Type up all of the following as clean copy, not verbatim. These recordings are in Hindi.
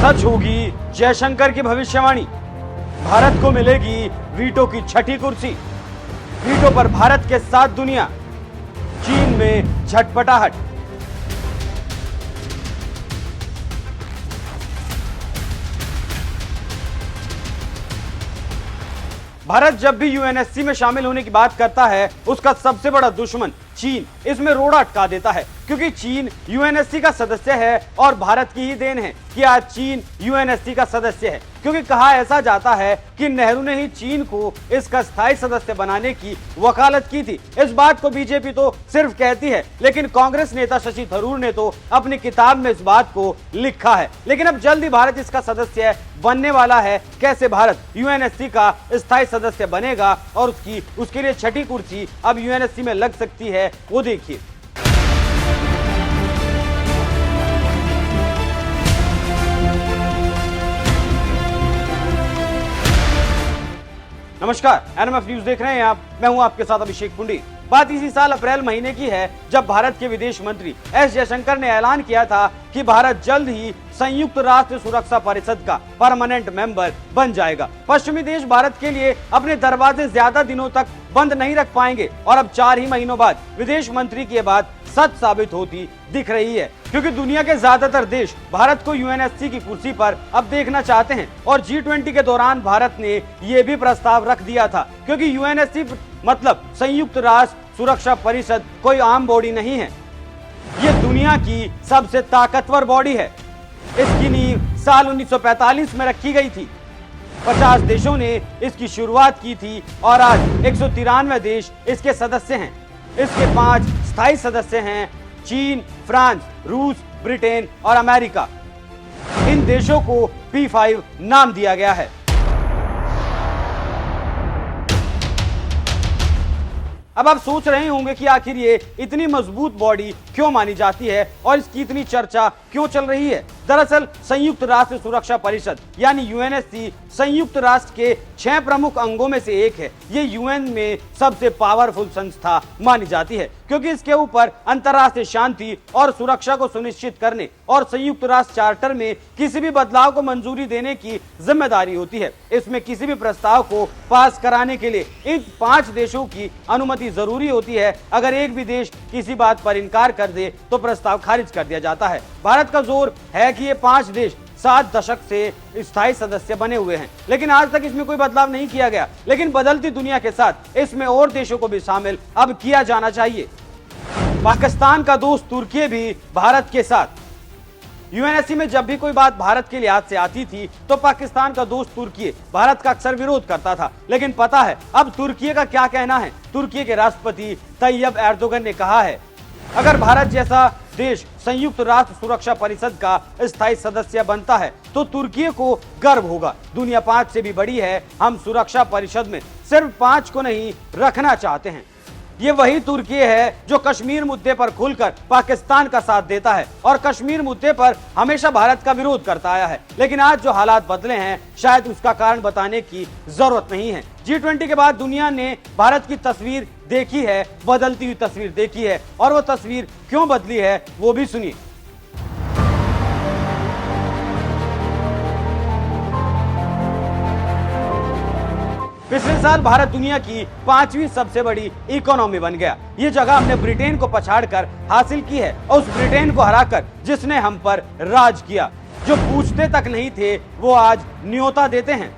सच होगी जयशंकर की भविष्यवाणी, भारत को मिलेगी वीटो की छठी कुर्सी। वीटो पर भारत के साथ दुनिया, चीन में झटपटाहट। भारत जब भी यूएनएससी में शामिल होने की बात करता है, उसका सबसे बड़ा दुश्मन चीन इसमें रोड़ा अटका देता है, क्योंकि चीन यूएनएससी का सदस्य है और भारत की ही देन है कि आज चीन यूएनएससी का सदस्य है। क्योंकि कहा ऐसा जाता है कि नेहरू ने ही चीन को इसका स्थायी सदस्य बनाने की वकालत की थी। इस बात को बीजेपी तो सिर्फ कहती है, लेकिन कांग्रेस नेता शशि थरूर ने तो अपनी किताब में इस बात को लिखा है। लेकिन अब जल्द ही भारत इसका सदस्य बनने वाला है। कैसे भारत यूएनएससी का स्थायी सदस्य बनेगा और उसके लिए छठी कुर्सी अब यूएनएससी में लग सकती है, वो देखिए। नमस्कार, एनएमएफ न्यूज देख रहे हैं आप। मैं हूं आपके साथ अभिषेक पुंडी। बात इसी साल अप्रैल महीने की है, जब भारत के विदेश मंत्री एस जयशंकर ने ऐलान किया था कि भारत जल्द ही संयुक्त राष्ट्र सुरक्षा परिषद का परमानेंट मेंबर बन जाएगा। पश्चिमी देश भारत के लिए अपने दरवाजे ज्यादा दिनों तक बंद नहीं रख पाएंगे और अब 4 ही महीनों बाद विदेश मंत्री की बात सच साबित होती दिख रही है, क्योंकि दुनिया के ज्यादातर देश भारत को यूएनएससी की कुर्सी पर अब देखना चाहते हैं। और G20 के दौरान भारत ने यह भी प्रस्ताव रख दिया था, क्योंकि यूएनएससी मतलब संयुक्त राष्ट्र सुरक्षा परिषद कोई आम बॉडी नहीं है, ये दुनिया की सबसे ताकतवर बॉडी है। इसकी नींव साल 1945 में रखी गई थी। 50 देशों ने इसकी शुरुआत की थी और आज 193 देश इसके सदस्य हैं। इसके 5 स्थायी सदस्य हैं, चीन, फ्रांस, रूस, ब्रिटेन और अमेरिका। इन देशों को P5 नाम दिया गया है। अब आप सोच रहे होंगे कि आखिर ये इतनी मजबूत बॉडी क्यों मानी जाती है और इसकी इतनी चर्चा क्यों चल रही है। दरअसल संयुक्त राष्ट्र सुरक्षा परिषद यानी यूएनएससी संयुक्त राष्ट्र के 6 प्रमुख अंगों में से एक है। ये यूएन में सबसे पावरफुल संस्था मानी जाती है, क्योंकि इसके ऊपर अंतर्राष्ट्रीय शांति और सुरक्षा को सुनिश्चित करने और संयुक्त राष्ट्र चार्टर में किसी भी बदलाव को मंजूरी देने की जिम्मेदारी होती है। इसमें किसी भी प्रस्ताव को पास कराने के लिए इन 5 देशों की अनुमति जरूरी होती है। अगर एक भी देश किसी बात पर इनकार कर दे तो प्रस्ताव खारिज कर दिया जाता है। भारत का जोर है कि ये 5 देश 7 दशक से स्थायी सदस्य बने हुए हैं, लेकिन आज तक इसमें कोई बदलाव नहीं किया गया। लेकिन बदलती दुनिया के साथ इसमें और देशों को भी शामिल अब किया जाना चाहिए। पाकिस्तान का दोस्त तुर्की भी भारत के साथ। यूएनएससी में जब भी कोई बात भारत के लिहाज से आती थी तो पाकिस्तान का दोस्त तुर्की भारत का अक्सर विरोध करता था। लेकिन पता है अब तुर्की का क्या कहना है। तुर्की के राष्ट्रपति तैयब एर्दोगन ने कहा है, अगर भारत जैसा देश संयुक्त राष्ट्र सुरक्षा परिषद का स्थायी सदस्य बनता है तो तुर्की को गर्व होगा। दुनिया 5 से भी बड़ी है। हम सुरक्षा परिषद में सिर्फ 5 को नहीं रखना चाहते हैं। ये वही तुर्की है जो कश्मीर मुद्दे पर खुलकर पाकिस्तान का साथ देता है और कश्मीर मुद्दे पर हमेशा भारत का विरोध करता आया है। लेकिन आज जो हालात बदले हैं, शायद उसका कारण बताने की जरूरत नहीं है। G20 के बाद दुनिया ने भारत की तस्वीर देखी है, बदलती हुई तस्वीर देखी है, और वो तस्वीर क्यों बदली है वो भी सुनिए। पिछले साल भारत दुनिया की 5वीं सबसे बड़ी इकोनॉमी बन गया। ये जगह हमने ब्रिटेन को पछाड़कर हासिल की है, और उस ब्रिटेन को हराकर जिसने हम पर राज किया। जो पूछते तक नहीं थे वो आज न्योता देते हैं।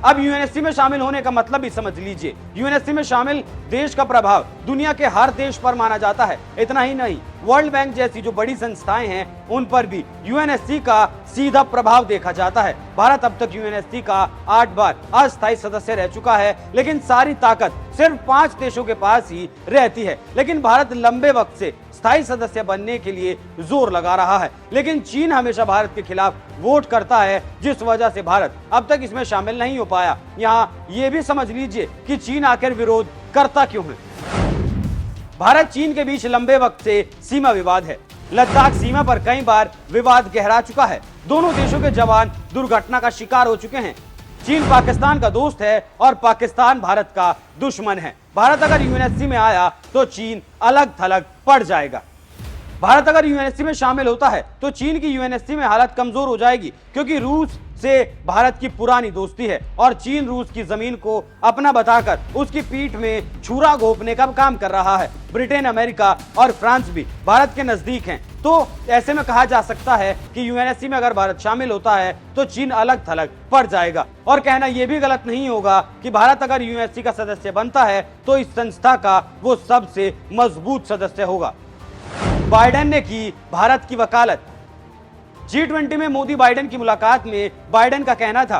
अब यूएनएससी में शामिल होने का मतलब भी समझ लीजिए। यूएनएससी में शामिल देश का प्रभाव दुनिया के हर देश पर माना जाता है। इतना ही नहीं, वर्ल्ड बैंक जैसी जो बड़ी संस्थाएं हैं उन पर भी यूएनएससी का सीधा प्रभाव देखा जाता है। भारत अब तक यूएनएससी का 8 बार अस्थायी सदस्य रह चुका है, लेकिन सारी ताकत सिर्फ 5 देशों के पास ही रहती है। लेकिन भारत लंबे वक्त से स्थायी सदस्य बनने के लिए जोर लगा रहा है, लेकिन चीन हमेशा भारत के खिलाफ वोट करता है, जिस वजह से भारत अब तक इसमें शामिल नहीं हो पाया। यहाँ ये भी समझ लीजिए कि चीन आखिर विरोध करता क्यों है। भारत चीन के बीच लंबे वक्त से सीमा विवाद है। लद्दाख सीमा पर कई बार विवाद गहरा चुका है। दोनों देशों के जवान दुर्घटना का शिकार हो चुके हैं। चीन पाकिस्तान का दोस्त है और पाकिस्तान भारत का दुश्मन है। भारत अगर यूएनएससी में आया तो चीन अलग थलग पड़ जाएगा। भारत अगर यूएनएससी में शामिल होता है तो चीन की यूएनएससी में हालत कमजोर हो जाएगी, क्योंकि रूस से भारत की पुरानी दोस्ती है और चीन रूस की जमीन को अपना बताकर उसकी पीठ में छुरा घोंपने का काम कर रहा है। ब्रिटेन, अमेरिका और फ्रांस भी भारत के नजदीक हैं, तो ऐसे में कहा जा सकता है कि यूएनएससी में अगर भारत शामिल होता है तो चीन अलग थलग पड़ जाएगा। और कहना यह भी गलत नहीं होगा कि भारत अगर यूएनएससी का सदस्य बनता है तो इस संस्था का वो सबसे मजबूत सदस्य होगा। बाइडेन ने की भारत की वकालत। G20 में मोदी बाइडेन की मुलाकात में बाइडेन का कहना था,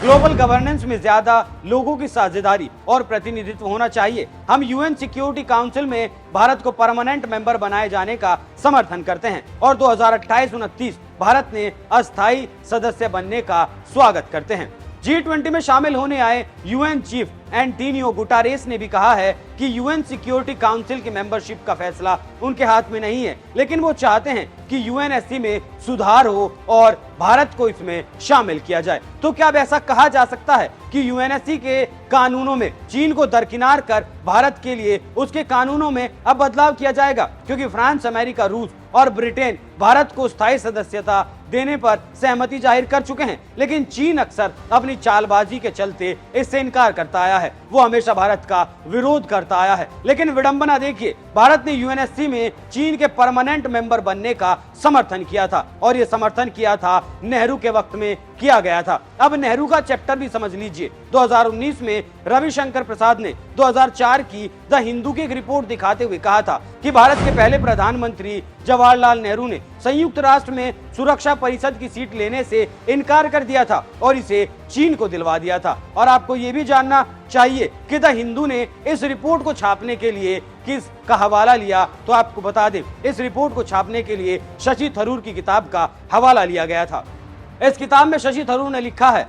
ग्लोबल गवर्नेंस में ज्यादा लोगों की साझेदारी और प्रतिनिधित्व होना चाहिए। हम यूएन सिक्योरिटी काउंसिल में भारत को परमानेंट मेंबर बनाए जाने का समर्थन करते हैं और 2028-29 भारत ने अस्थायी सदस्य बनने का स्वागत करते हैं। G20 में शामिल होने आए यूएन चीफ एंटोनियो गुटारेस ने भी कहा है कि यूएन सिक्योरिटी काउंसिल की मेंबरशिप का फैसला उनके हाथ में नहीं है, लेकिन वो चाहते हैं कि यूएनएससी में सुधार हो और भारत को इसमें शामिल किया जाए। तो क्या अब ऐसा कहा जा सकता है कि यूएनएससी के कानूनों में चीन को दरकिनार कर भारत के लिए उसके कानूनों में अब बदलाव किया जाएगा? क्योंकि फ्रांस, अमेरिका, रूस और ब्रिटेन भारत को स्थायी सदस्यता देने पर सहमति जाहिर कर चुके हैं, लेकिन चीन अक्सर अपनी चालबाजी के चलते इससे इनकार करता आया है। वो हमेशा भारत का विरोध करता आया है। लेकिन विडंबना देखिए, भारत ने यूएनएससी में चीन के परमानेंट मेंबर बनने का समर्थन किया था और ये समर्थन किया था नेहरू के वक्त में किया गया था। अब नेहरू का चैप्टर भी समझ लीजिए। 2019 में रविशंकर प्रसाद ने 2004 की द हिंदू की एक रिपोर्ट दिखाते हुए कहा था कि भारत के पहले प्रधानमंत्री जवाहरलाल नेहरू ने संयुक्त राष्ट्र में सुरक्षा परिषद की सीट लेने से इनकार कर दिया था और इसे चीन को दिलवा दिया था। और आपको ये भी जानना चाहिए कि द हिंदू ने इस रिपोर्ट को छापने के लिए किसका हवाला लिया, तो आपको बता दें, इस रिपोर्ट को छापने के लिए शशि थरूर की किताब का हवाला लिया गया था। इस किताब में शशि थरूर ने लिखा है,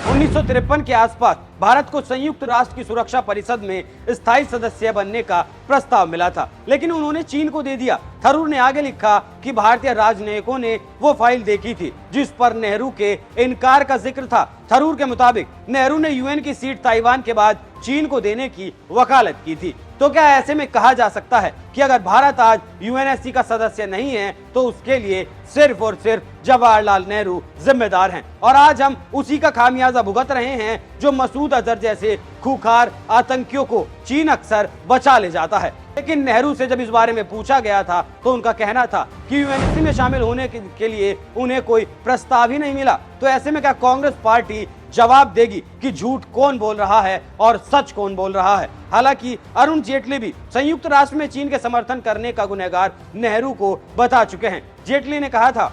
1953 के आसपास भारत को संयुक्त राष्ट्र की सुरक्षा परिषद में स्थायी सदस्य बनने का प्रस्ताव मिला था, लेकिन उन्होंने चीन को दे दिया। थरूर ने आगे लिखा कि भारतीय राजनयिकों ने वो फाइल देखी थी जिस पर नेहरू के इनकार का जिक्र था। थरूर के मुताबिक नेहरू ने यूएन की सीट ताइवान के बाद चीन को देने की वकालत की थी। तो क्या ऐसे में कहा जा सकता है कि अगर भारत आज यूएनएससी का सदस्य नहीं है तो उसके लिए सिर्फ और सिर्फ जवाहरलाल नेहरू जिम्मेदार हैं, और आज हम उसी का खामियाजा भुगत रहे हैं जो मसूद अजहर जैसे खूंखार आतंकियों को चीन अक्सर बचा ले जाता है। लेकिन नेहरू से जब इस बारे में पूछा गया था तो उनका कहना था कि यूएनएससी में शामिल होने के लिए उन्हें कोई प्रस्ताव ही नहीं मिला। तो ऐसे में क्या कांग्रेस पार्टी जवाब देगी कि झूठ कौन बोल रहा है और सच कौन बोल रहा है? हालांकि अरुण जेटली भी संयुक्त राष्ट्र में चीन के समर्थन करने का गुनहगार नेहरू को बता चुके हैं। जेटली ने कहा था,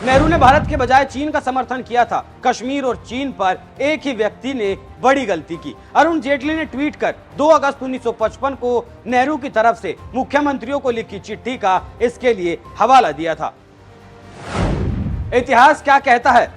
नेहरू ने भारत के बजाय चीन का समर्थन किया था। कश्मीर और चीन पर एक ही व्यक्ति ने बड़ी गलती की। अरुण जेटली ने ट्वीट कर 2 अगस्त 1955 को नेहरू की तरफ से मुख्यमंत्रियों को लिखी चिट्ठी का इसके लिए हवाला दिया था। इतिहास क्या कहता है?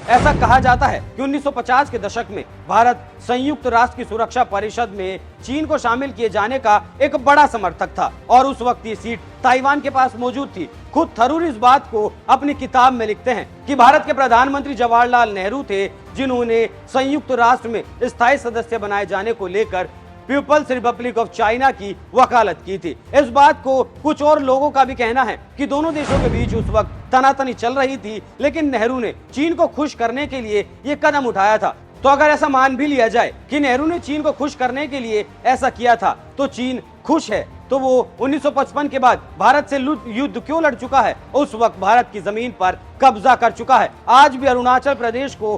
ऐसा कहा जाता है कि 1950 के दशक में भारत संयुक्त राष्ट्र की सुरक्षा परिषद में चीन को शामिल किए जाने का एक बड़ा समर्थक था और उस वक्त ये सीट ताइवान के पास मौजूद थी। खुद थरूर इस बात को अपनी किताब में लिखते हैं कि भारत के प्रधानमंत्री जवाहरलाल नेहरू थे जिन्होंने संयुक्त राष्ट्र में स्थायी सदस्य बनाए जाने को लेकर पीपल्स रिपब्लिक ऑफ चाइना की वकालत की थी। इस बात को कुछ और लोगों का भी कहना है कि दोनों देशों के बीच उस वक्त तनातनी चल रही थी, लेकिन नेहरू ने चीन को खुश करने के लिए ये कदम उठाया था। तो अगर ऐसा मान भी लिया जाए कि नेहरू ने चीन को खुश करने के लिए ऐसा किया था, तो चीन खुश है, तो वो 1955 के बाद भारत से युद्ध क्यों लड़ चुका है? उस वक्त भारत की जमीन पर कब्जा कर चुका है। आज भी अरुणाचल प्रदेश को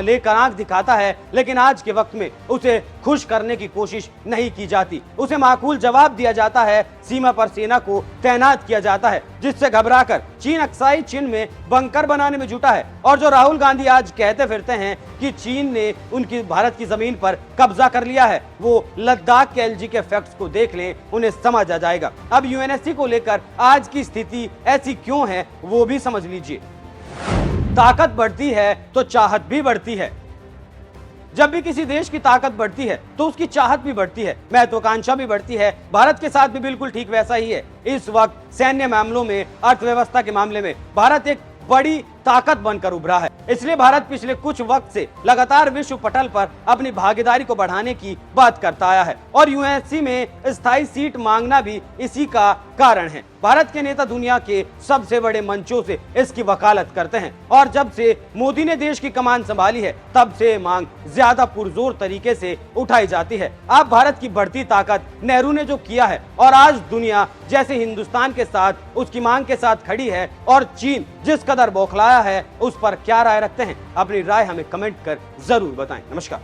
लेकर आंख दिखाता है, लेकिन आज के वक्त में उसे खुश करने की कोशिश नहीं की जाती। उसे माकूल जवाब दिया जाता है, सीमा पर सेना को तैनात किया जाता है, जिससे घबराकर चीन अक्साई चीन में बंकर बनाने में जुटा है। और जो राहुल गांधी आज कहते फिरते हैं कि चीन ने उनकी भारत की जमीन पर कब्जा कर लिया है, वो लद्दाख के एलजी के फैक्ट्स को देख लें, उन्हें समझ आ जाएगा। अब यूएनएससी को लेकर आज की स्थिति ऐसी क्यों है वो भी समझ लीजिए। ताकत बढ़ती है तो चाहत भी बढ़ती है। जब भी किसी देश की ताकत बढ़ती है तो उसकी चाहत भी बढ़ती है, महत्वाकांक्षा भी बढ़ती है। भारत के साथ भी बिल्कुल ठीक वैसा ही है। इस वक्त सैन्य मामलों में, अर्थव्यवस्था के मामले में भारत एक बड़ी ताकत बनकर उभरा है। इसलिए भारत पिछले कुछ वक्त से लगातार विश्व पटल पर अपनी भागीदारी को बढ़ाने की बात करता आया है और यूएनएससी में स्थायी सीट मांगना भी इसी का कारण है। भारत के नेता दुनिया के सबसे बड़े मंचों से इसकी वकालत करते हैं और जब से मोदी ने देश की कमान संभाली है तब से मांग ज्यादा पुरजोर तरीके से उठाई जाती है। अब भारत की बढ़ती ताकत, नेहरू ने जो किया है और आज दुनिया जैसे हिंदुस्तान के साथ उसकी मांग के साथ खड़ी है और चीन जिस कदर बौखलाया है, उस पर क्या राय रखते हैं? अपनी राय हमें कमेंट कर जरूर बताएं। नमस्कार।